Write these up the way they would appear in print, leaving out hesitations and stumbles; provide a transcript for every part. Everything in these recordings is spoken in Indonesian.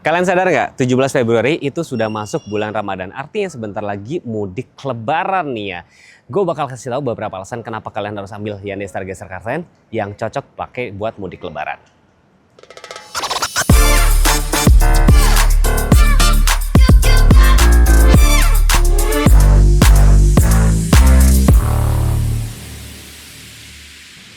Kalian sadar nggak? 17 Februari itu sudah masuk bulan Ramadan. Artinya sebentar lagi mudik lebaran nih ya. Gue bakal kasih tahu beberapa alasan kenapa kalian harus ambil Hyundai Stargazer Car10 yang cocok pakai buat mudik lebaran.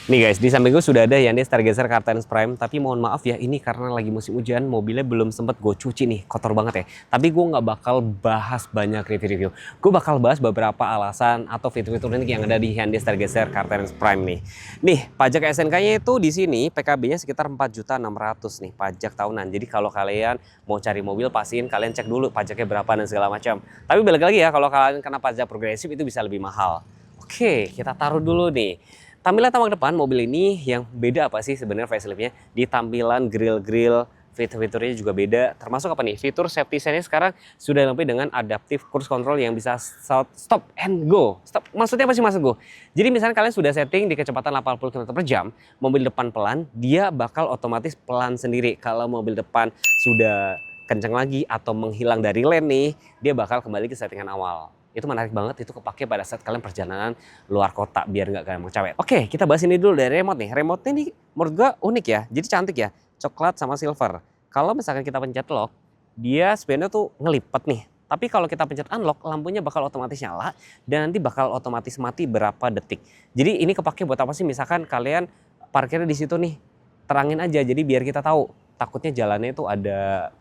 Nih guys, di samping gue sudah ada Hyundai Stargazer Car10 Prime, tapi mohon maaf ya, ini karena lagi musim hujan, mobilnya belum sempet gue cuci nih, kotor banget ya. Tapi gue nggak bakal bahas banyak review-review. Gue bakal bahas beberapa alasan atau fitur-fitur unik yang ada di Hyundai Stargazer Car10 Prime nih. Nih, pajak SNK-nya itu di sini PKB-nya sekitar 4.600.000 nih, pajak tahunan. Jadi kalau kalian mau cari mobil, pastiin kalian cek dulu pajaknya berapa dan segala macam. Tapi balik lagi ya, kalau kalian kena pajak progresif itu bisa lebih mahal. Oke, kita taruh dulu nih. Tampilan tampak depan mobil ini yang beda apa sih sebenarnya faceliftnya? Di tampilan grill-grill, fitur-fiturnya juga beda. Termasuk apa nih? Fitur safety sense sekarang sudah dilengkapi dengan adaptive cruise control yang bisa stop and go. Stop, maksudnya apa sih maksud gue? Jadi misalnya kalian sudah setting di kecepatan 80 km/jam, mobil depan pelan, dia bakal otomatis pelan sendiri. Kalau mobil depan sudah kencang lagi atau menghilang dari lane nih, dia bakal kembali ke settingan awal. Itu menarik banget, itu kepake pada saat kalian perjalanan luar kota biar nggak gampang cawet. Oke, kita bahas ini dulu dari remote nih. Remote-nya nih menurut gue unik ya, jadi cantik ya, coklat sama silver. Kalau misalkan kita pencet lock, dia sebenarnya tuh ngelipet nih. Tapi kalau kita pencet unlock, lampunya bakal otomatis nyala dan nanti bakal otomatis mati berapa detik. Jadi ini kepake buat apa sih? Misalkan kalian parkirnya di situ nih, terangin aja. Jadi biar kita tahu, takutnya jalannya itu ada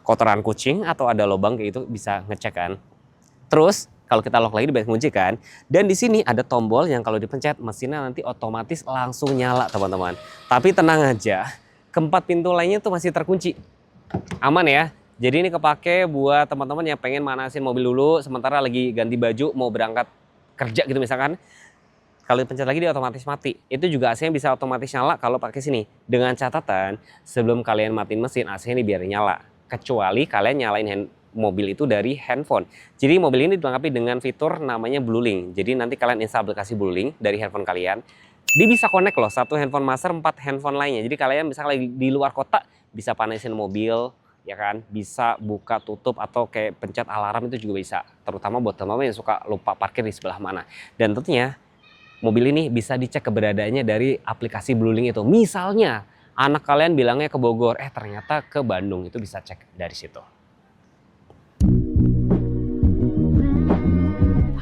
kotoran kucing atau ada lubang kayak itu bisa ngecek kan. Terus kalau kita lock lagi di balik kunci kan, dan di sini ada tombol yang kalau dipencet mesinnya nanti otomatis langsung nyala teman-teman. Tapi tenang aja, keempat pintu lainnya tuh masih terkunci, aman ya. Jadi ini kepake buat teman-teman yang pengen manasin mobil dulu, sementara lagi ganti baju mau berangkat kerja gitu misalkan. Kalau dipencet lagi dia otomatis mati. Itu juga AC-nya bisa otomatis nyala kalau pakai sini. Dengan catatan sebelum kalian matiin mesin, AC-nya ini biar nyala. Kecuali kalian nyalain mobil itu dari handphone. Jadi mobil ini dilengkapi dengan fitur namanya BlueLink. Jadi nanti kalian install aplikasi BlueLink dari handphone kalian. Dia bisa connect loh, satu handphone master 4 handphone lainnya. Jadi kalian misalnya lagi di luar kota bisa panasin mobil, ya kan? Bisa buka tutup atau kayak pencet alarm itu juga bisa. Terutama buat teman-teman yang suka lupa parkir di sebelah mana. Dan tentunya mobil ini bisa dicek keberadaannya dari aplikasi BlueLink itu. Misalnya anak kalian bilangnya ke Bogor, ternyata ke Bandung, itu bisa cek dari situ.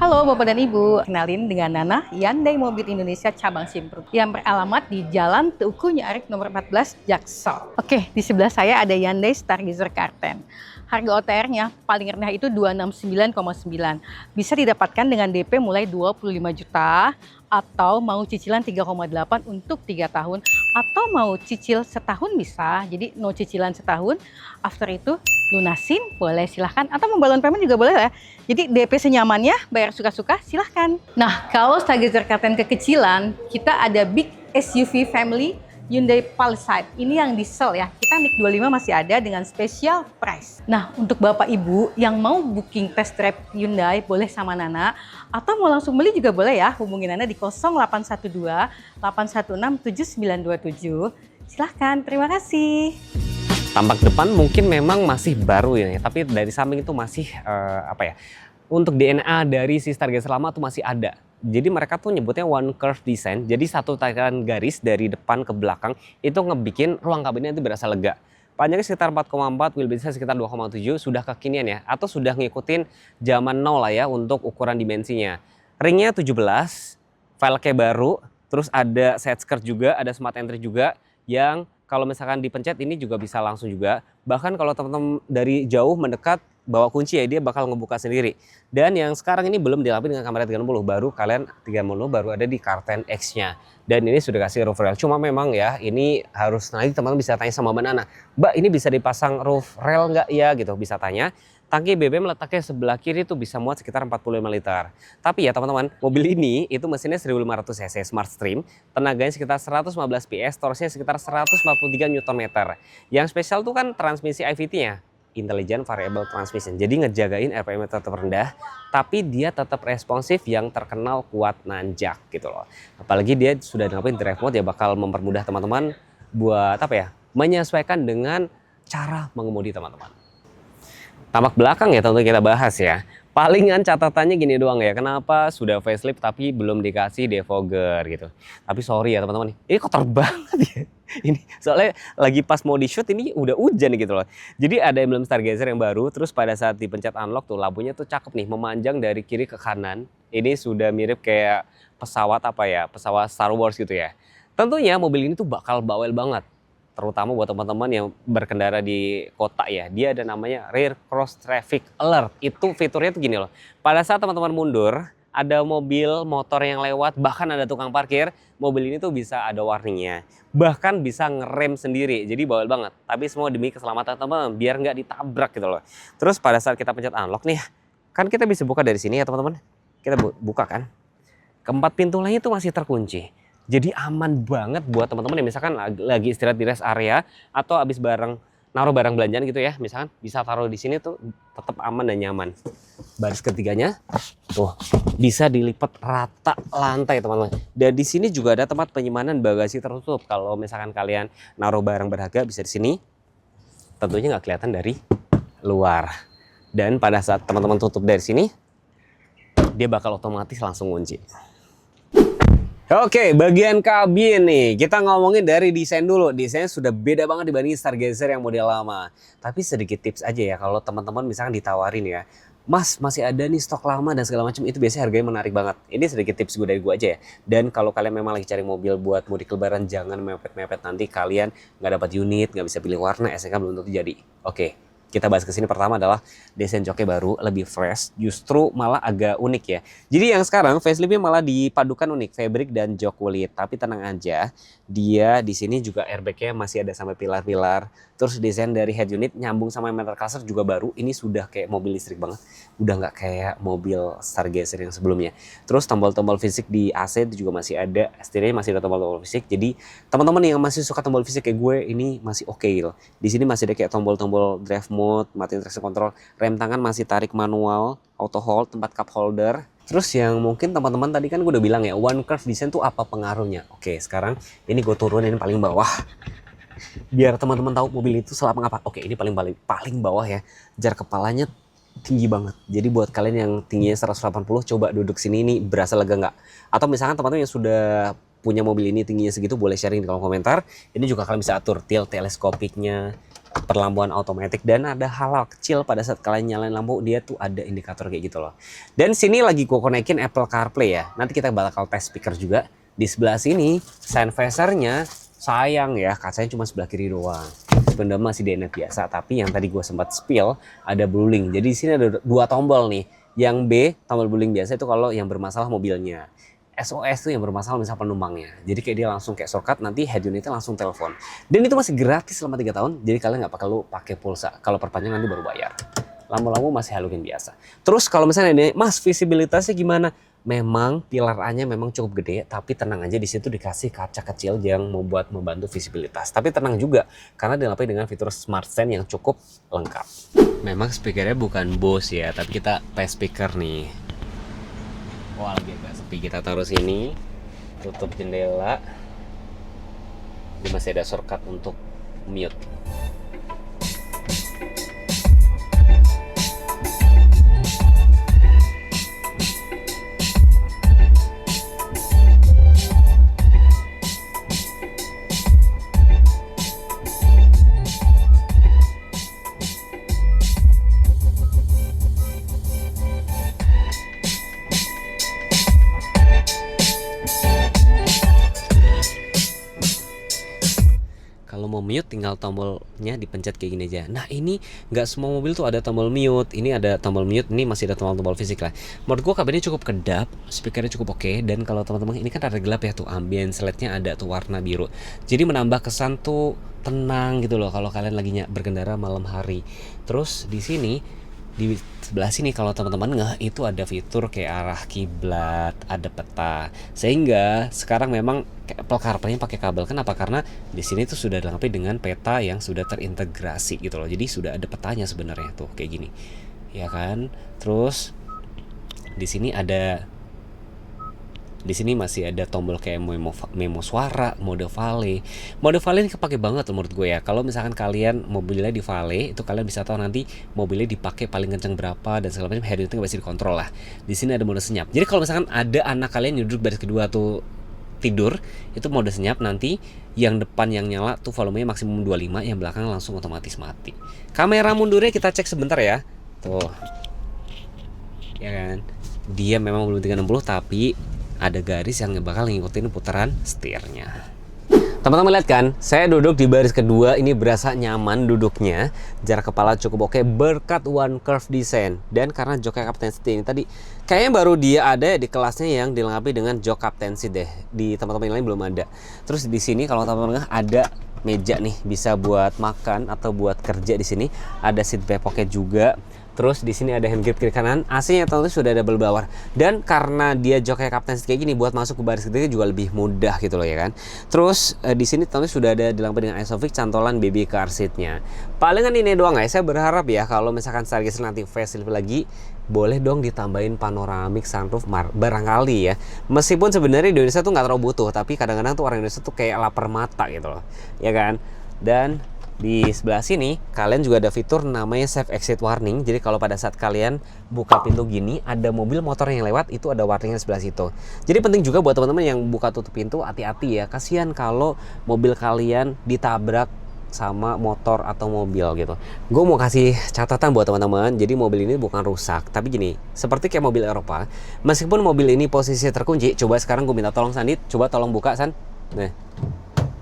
Halo Bapak dan Ibu, kenalin dengan Nana, Hyundai Mobil Indonesia cabang Simpruk yang beralamat di Jalan Teuku Nyarik nomor 14 Jaksel. Oke, di sebelah saya ada Hyundai Stargazer Car10. Harga OTR-nya paling rendah itu 269,9. Bisa didapatkan dengan DP mulai 25 juta atau mau cicilan 3,8 untuk 3 tahun atau mau cicil setahun bisa. Jadi no cicilan setahun, after itu lunasin boleh silahkan atau mau balon payment juga boleh ya. Jadi DP senyamannya, bayar suka-suka silahkan. Nah kalau Stargazer Car10 kekecilan, kita ada big SUV family Hyundai Palisade. Ini yang diesel ya, kita MIK 25 masih ada dengan special price. Nah untuk Bapak Ibu yang mau booking test drive Hyundai boleh sama Nana atau mau langsung beli juga boleh ya, hubungi Nana di 0812 816 7927. Silahkan, terima kasih. Tampak depan mungkin memang masih baru ya, tapi dari samping itu masih apa ya? Untuk DNA dari si Stargazer lama tuh masih ada. Jadi mereka tuh nyebutnya one curve design. Jadi satu tarikan garis dari depan ke belakang itu ngebikin ruang kabinnya itu berasa lega. Panjangnya sekitar 4,4, wheelbase-nya sekitar 2,7, sudah kekinian ya. Atau sudah ngikutin zaman now lah ya untuk ukuran dimensinya. Ringnya 17, velgnya baru, terus ada side skirt juga, ada smart entry juga yang kalau misalkan dipencet ini juga bisa langsung juga. Bahkan kalau teman-teman dari jauh mendekat bawa kunci ya dia bakal ngebuka sendiri. Dan yang sekarang ini belum dilengkapi dengan kamera 360, baru kalian 30 baru ada di Car10X-nya. Dan ini sudah kasih roof rail. Cuma memang ya ini harus nanti teman-teman bisa tanya sama Mbak Nana, Mbak ini bisa dipasang roof rail nggak ya gitu, bisa tanya. Tangki BBM letaknya sebelah kiri itu bisa muat sekitar 45 liter. Tapi ya teman-teman, mobil ini itu mesinnya 1500 cc Smart Stream, tenaganya sekitar 115 PS, torsinya sekitar 143 Nm. Yang spesial tuh kan transmisi IVT-nya. Intelligent Variable Transmission. Jadi ngejagain RPM tetap rendah, tapi dia tetap responsif yang terkenal kuat nanjak gitu loh. Apalagi dia sudah dilengkapi drive mode ya bakal mempermudah teman-teman buat apa ya? Menyesuaikan dengan cara mengemudi teman-teman. Tampak belakang ya tentu kita bahas ya. Palingan catatannya gini doang ya, kenapa sudah facelift tapi belum dikasih defogger gitu. Tapi sorry ya teman-teman, ini kotor banget ya. Ini soalnya lagi pas mau di shoot ini udah hujan gitu loh. Jadi ada emblem Stargazer yang baru, terus pada saat dipencet unlock tuh lampunya tuh cakep nih, memanjang dari kiri ke kanan. Ini sudah mirip kayak pesawat apa ya, pesawat Star Wars gitu ya. Tentunya mobil ini tuh bakal bawel banget. Terutama buat teman-teman yang berkendara di kota ya, dia ada namanya Rear Cross Traffic Alert. Itu fiturnya tuh gini loh, pada saat teman-teman mundur, ada mobil, motor yang lewat, bahkan ada tukang parkir, mobil ini tuh bisa ada warningnya. Bahkan bisa ngerem sendiri, jadi bawel banget. Tapi semua demi keselamatan teman-teman, biar nggak ditabrak gitu loh. Terus pada saat kita pencet unlock nih, kan kita bisa buka dari sini ya teman-teman. Kita buka kan, keempat pintu lainnya tuh masih terkunci. Jadi aman banget buat teman-teman yang misalkan lagi istirahat di rest area atau habis naruh barang belanjaan gitu ya, misalkan bisa taruh di sini tuh tetap aman dan nyaman. Baris ketiganya tuh bisa dilipat rata lantai teman-teman. Dan di sini juga ada tempat penyimpanan bagasi tertutup. Kalau misalkan kalian naruh barang berharga bisa di sini. Tentunya nggak kelihatan dari luar. Dan pada saat teman-teman tutup dari sini, dia bakal otomatis langsung kunci. Oke, bagian kabin nih. Kita ngomongin dari desain dulu. Desainnya sudah beda banget dibanding Stargazer yang model lama. Tapi sedikit tips aja ya, kalau teman-teman misalkan ditawarin ya, Mas masih ada nih stok lama dan segala macam, itu biasanya harganya menarik banget. Ini sedikit tips gue dari gue aja ya. Dan kalau kalian memang lagi cari mobil buat mudik lebaran, jangan mepet-mepet, nanti kalian nggak dapat unit, nggak bisa pilih warna, SNK belum tentu jadi. Oke. Kita bahas ke sini pertama adalah desain joknya baru, lebih fresh, justru malah agak unik ya. Jadi yang sekarang faceliftnya malah dipadukan unik, fabric dan jok kulit. Tapi tenang aja, dia di sini juga airbagnya masih ada sampai pilar-pilar. Terus desain dari head unit nyambung sama metal cluster juga baru. Ini sudah kayak mobil listrik banget, udah nggak kayak mobil Stargazer yang sebelumnya. Terus tombol-tombol fisik di AC juga masih ada, setirnya masih ada tombol-tombol fisik. Jadi teman-teman yang masih suka tombol fisik kayak gue, ini masih oke loh. Di sini masih ada kayak tombol-tombol drive mode, matiin traction control, rem tangan masih tarik manual, auto hold, tempat cup holder. Terus yang mungkin teman-teman tadi kan gue udah bilang ya, one curve design tuh apa pengaruhnya? Oke, sekarang ini gue turunin paling bawah. Biar teman-teman tahu mobil itu selapang apa. Oke, ini paling bawah ya. Jarak kepalanya tinggi banget. Jadi buat kalian yang tingginya 180, coba duduk sini, ini berasa lega nggak? Atau misalkan teman-teman yang sudah punya mobil ini tingginya segitu, boleh sharing di kolom komentar. Ini juga kalian bisa atur tilt teleskopiknya, perlampuan otomatis, dan ada hal-hal kecil pada saat kalian nyalain lampu, dia tuh ada indikator kayak gitu loh. Dan sini lagi gue konekin Apple CarPlay ya. Nanti kita bakal tes speaker juga. Di sebelah sini Sennheiser-nya sayang ya, kacanya cuma sebelah kiri doang. Sebenarnya masih DNA biasa, tapi yang tadi gue sempat spill ada blueling. Jadi di sini ada dua tombol nih. Yang B, tombol blueling biasa itu kalau yang bermasalah mobilnya. SOS tuh yang bermasalah misal penumpangnya. Jadi kayak dia langsung kayak shortcut, nanti head unitnya langsung telepon. Dan itu masih gratis selama 3 tahun. Jadi kalian nggak perlu pakai pulsa. Kalau perpanjang nanti baru bayar. Lampu-lampu masih halogen biasa. Terus kalau misalnya ini, Mas visibilitasnya gimana? Memang pilar A-nya memang cukup gede, tapi tenang aja, di situ dikasih kaca kecil yang membantu visibilitas. Tapi tenang juga karena dilengkapi dengan fitur Smart Stand yang cukup lengkap. Memang speakernya bukan Bose ya, tapi kita tes speaker nih. Wah, lagi agak sepi, kita taruh sini, tutup jendela. Ini masih ada shortcut untuk mute. Kalau mau mute tinggal tombolnya dipencet kayak gini aja. Nah ini nggak semua mobil tuh ada tombol mute. Ini ada tombol mute, ini masih ada tombol fisik lah. Menurut gua kabinnya cukup kedap, speakernya cukup oke. Dan kalau teman-teman ini kan ada gelap ya tuh, ambience LED-nya ada tuh warna biru. Jadi menambah kesan tuh tenang gitu loh kalau kalian lagi berkendara malam hari. Terus di sini di sebelah sini kalau teman-teman itu ada fitur kayak arah kiblat, ada peta. Sehingga sekarang memang Apple CarPlay pakai kabel. Kenapa? Karena di sini tuh sudah dilengkapi dengan peta yang sudah terintegrasi gitu loh. Jadi sudah ada petanya sebenarnya tuh kayak gini. Ya kan? Terus di sini ada Di sini masih ada tombol kayak memo suara, mode valet. Mode valet ini kepake banget loh menurut gue ya. Kalau misalkan kalian mobilnya di valet, itu kalian bisa tahu nanti mobilnya dipakai paling kenceng berapa dan segala macam, head unitnya bisa dikontrol lah. Di sini ada mode senyap. Jadi kalau misalkan ada anak kalian yang duduk baris kedua tuh tidur, itu mode senyap, nanti yang depan yang nyala tuh volumenya maksimum 25, yang belakang langsung otomatis mati. Kamera mundurnya kita cek sebentar ya. Tuh. Ya kan? Dia memang belum 360 tapi ada garis yang bakal ngikutin putaran setirnya. Teman-teman lihat kan, saya duduk di baris kedua, ini berasa nyaman duduknya. Jarak kepala cukup oke berkat One Curve Design. Dan karena jok Captain Seat ini tadi, kayaknya baru dia ada di kelasnya yang dilengkapi dengan jok Captain Seat deh. Di tempat-tempat yang lain belum ada. Terus di sini kalau teman-teman ada meja nih, bisa buat makan atau buat kerja di sini. Ada seat back pocket juga. Terus di sini ada hand grip kiri kanan, AC-nya tentu sudah double blower. Dan karena dia joknya Captain Seat kayak gini, buat masuk ke baris ketiga juga lebih mudah gitu loh ya kan. Terus di sini tentu sudah ada dilengkapi dengan Isofix cantolan baby car seat-nya. Palingan ini doang guys, saya berharap ya kalau misalkan Stargazer nanti facelift lagi, boleh dong ditambahin panoramik sunroof barangkali ya. Meskipun sebenarnya di Indonesia tuh nggak terlalu butuh, tapi kadang-kadang tuh orang Indonesia tuh kayak lapar mata gitu loh, ya kan. Dan di sebelah sini kalian juga ada fitur namanya Safe Exit Warning. Jadi kalau pada saat kalian buka pintu gini, ada mobil motor yang lewat, itu ada warningnya di sebelah situ. Jadi penting juga buat teman-teman yang buka tutup pintu, hati-hati ya. Kasihan kalau mobil kalian ditabrak sama motor atau mobil gitu. Gue mau kasih catatan buat teman-teman. Jadi mobil ini bukan rusak, tapi gini, seperti kayak mobil Eropa. Meskipun mobil ini posisinya terkunci, coba sekarang gue minta tolong Sandit, coba tolong buka San. Nah,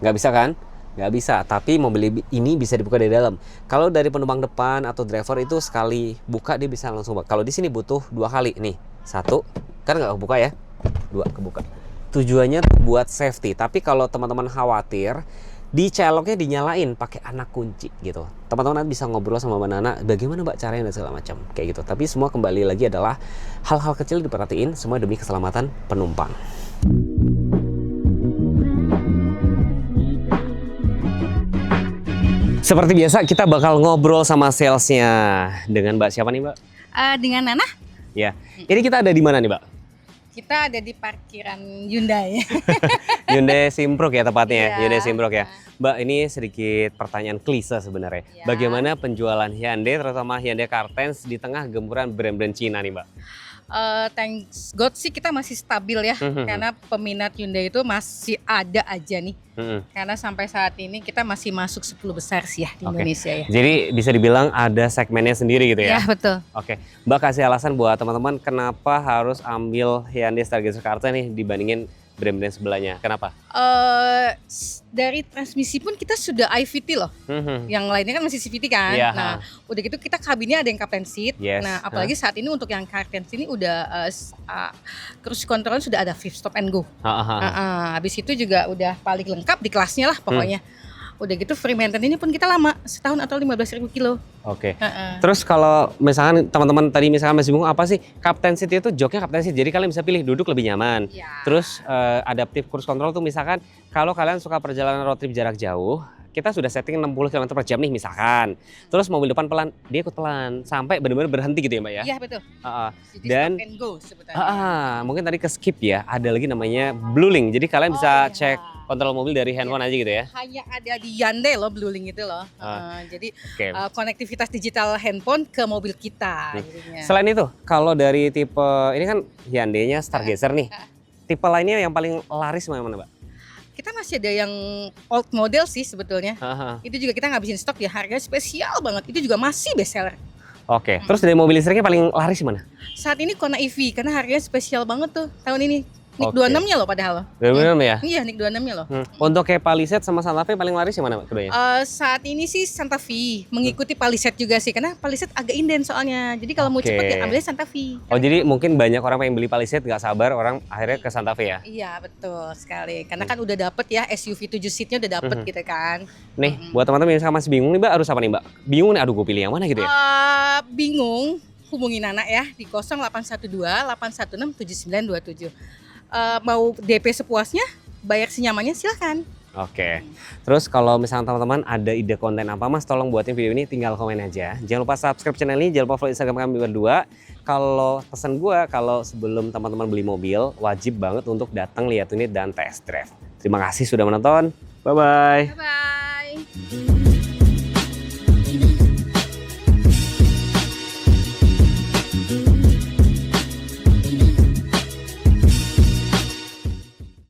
nggak bisa kan? Nggak bisa, tapi mobil ini bisa dibuka dari dalam. Kalau dari penumpang depan atau driver itu sekali buka dia bisa langsung buka. Kalau di sini butuh 2 kali nih. 1, kan nggak kebuka ya. 2 kebuka. Tujuannya buat safety. Tapi kalau teman-teman khawatir, di celoknya dinyalain pakai anak kunci gitu. Teman-teman nanti bisa ngobrol sama Mbak Nana, bagaimana Mbak caranya dan segala macam kayak gitu. Tapi semua kembali lagi adalah hal-hal kecil diperhatiin, semua demi keselamatan penumpang. Seperti biasa kita bakal ngobrol sama salesnya dengan Mbak siapa nih Mbak? Dengan Nana? Ya, ini kita ada di mana nih Mbak? Kita ada di parkiran Hyundai. Hyundai Simpruk ya tepatnya ya, Iya. Hyundai Simpruk ya. Mbak, ini sedikit pertanyaan klise sebenarnya. Iya. Bagaimana penjualan Hyundai, terutama Hyundai Cartens di tengah gempuran brand-brand Cina nih Mbak? Thanks God sih kita masih stabil ya, karena peminat Hyundai itu masih ada aja nih. Karena sampai saat ini kita masih masuk 10 besar sih ya di Indonesia ya. Jadi bisa dibilang ada segmennya sendiri gitu ya? Iya betul. Oke, Mbak kasih alasan buat teman-teman kenapa harus ambil Hyundai Stargazer Carten nih dibandingin brand-brand sebelahnya. Kenapa? Dari transmisi pun kita sudah IVT loh. Yang lainnya kan masih CVT kan. Iya, Nah, udah gitu kita kabinnya ada yang Captain Seat. Yes. Nah, apalagi saat ini untuk yang Captain Seat ini udah cruise control sudah ada 5 stop and go. Habis itu juga udah paling lengkap di kelasnya lah pokoknya. Udah gitu free maintenance ini pun kita lama, setahun atau 15.000 kilo. Oke. Terus kalau misalkan teman-teman tadi misalkan masih bingung apa sih Captain Seat itu, joknya Captain Seat. Jadi kalian bisa pilih duduk lebih nyaman. Ya. Terus adaptive cruise control tuh misalkan kalau kalian suka perjalanan road trip jarak jauh, kita sudah setting 60 km per jam nih misalkan. Terus mobil depan pelan, dia ikut pelan sampai benar-benar berhenti gitu ya Mbak ya? Iya betul. Jadi Dan stop and go sebutannya. mungkin tadi ke skip ya, ada lagi namanya Blue Link. Jadi kalian bisa cek kontrol mobil dari handphone aja gitu ya? Hanya ada di Hyundai loh Blue Link itu loh. Jadi konektivitas digital handphone ke mobil kita. Jadinya. Selain itu, kalau dari tipe ini kan Hyundai-nya Stargazer nih, tipe lainnya yang paling laris mana Mbak? Kita masih ada yang old model sih sebetulnya. Itu juga kita ngabisin stok ya, harganya spesial banget. Itu juga masih best seller. Oke, terus dari mobil listriknya paling laris mana? Saat ini Kona EV karena harganya spesial banget tuh tahun ini. NIK Oke. 26-nya loh padahal. 26 ya? Iya, NIK 26-nya loh. Untuk kayak Palisade sama Santa Fe paling laris yang mana Mbak keduanya? Saat ini sih Santa Fe mengikuti Palisade juga sih karena Palisade agak inden soalnya. Jadi kalau mau Oke. cepet ya ambilnya Santa Fe. Oh jadi mungkin banyak orang pengen beli Palisade nggak sabar, orang akhirnya ke Santa Fe ya? Iya betul sekali. Karena kan udah dapet ya SUV 7 seatnya udah dapet gitu kan. Nih, buat teman-teman yang masih bingung nih Mbak, harus apa nih Mbak? Bingung nih, aduh gue pilih yang mana gitu ya? Bingung? Hubungin Nana ya di 0812 816 7927. Mau DP sepuasnya, bayar senyamannya silahkan. Oke. Terus kalau misalnya teman-teman ada ide konten apa Mas, tolong buatin video ini, tinggal komen aja. Jangan lupa subscribe channel ini, jangan lupa follow Instagram kami berdua. Kalau pesan gua, kalau sebelum teman-teman beli mobil, wajib banget untuk datang lihat unit dan test drive. Terima kasih sudah menonton. Bye-bye. Bye-bye.